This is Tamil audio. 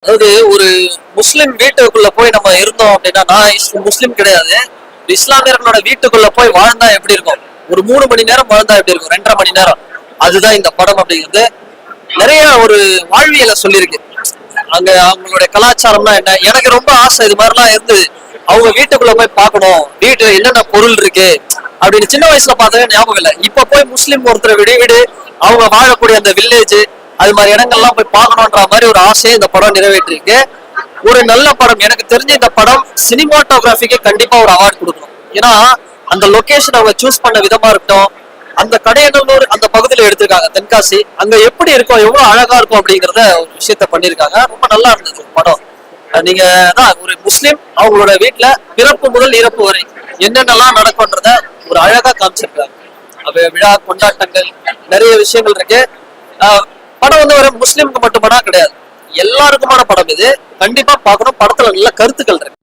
அதாவது ஒரு முஸ்லிம் வீட்டுக்குள்ள போய் நம்ம இருந்தோம் அப்படின்னா, நான் முஸ்லிம் கிடையாது. இஸ்லாமியர்களோட வீட்டுக்குள்ள போய் வாழ்ந்தா எப்படி இருக்கும்? ஒரு 3 மணி நேரம் வாழ்ந்தா எப்படி இருக்கும்? 2.5 மணி நேரம். அதுதான் இந்த படம் அப்படிங்கிறது. நிறைய ஒரு வாழ்வியலை சொல்லியிருக்கு. அங்க அவங்களுடைய கலாச்சாரம்னா என்ன? எனக்கு ரொம்ப ஆசை இது மாதிரிலாம் இருந்து அவங்க வீட்டுக்குள்ள போய் பார்க்கணும். வீட்டுல என்னென்ன பொருள் இருக்கு அப்படின்னு சின்ன வயசுல பார்த்தவே ஞாபகம் இல்லை. இப்ப போய் முஸ்லிம் ஒருத்தர் வீடு அவங்க வாழக்கூடிய அந்த வில்லேஜ் அது மாதிரி இடங்கள்லாம் போய் பார்க்கணுன்ற மாதிரி ஒரு ஆசையை இந்த படம் நிறைவேற்றிருக்கு. ஒரு நல்ல படம். எனக்கு தெரிஞ்ச இந்த படம் சினிமாட்டோகிராஃபிக்கு கண்டிப்பா ஒரு அவார்ட் கொடுக்கணும். ஏன்னா அந்த லொகேஷன் அவங்க சூஸ் பண்ண விதமா இருக்கட்டும், அந்த கடையநல்லூர் அந்த பகுதியில எடுத்திருக்காங்க, தென்காசி. அங்க எப்படி இருக்கும், எவ்வளவு அழகா இருக்கும் அப்படிங்கறத ஒரு விஷயத்த பண்ணிருக்காங்க. ரொம்ப நல்லா இருந்தது படம். நீங்க தான் ஒரு முஸ்லிம் அவங்களோட வீட்டுல பிறப்பு முதல் இறப்பு வரை என்னென்னலாம் நடக்கும்ன்றத ஒரு அழகா காமிச்சிருக்காங்க. விழா கொண்டாட்டங்கள் நிறைய விஷயங்கள் இருக்கு. படம் வந்து ஒரு முஸ்லிம்க்கு மட்டுமானா கிடையாது, எல்லாருக்குமான படம் இது. கண்டிப்பா பார்க்கணும். படத்துல நல்ல கருத்துக்கள் இருக்கு.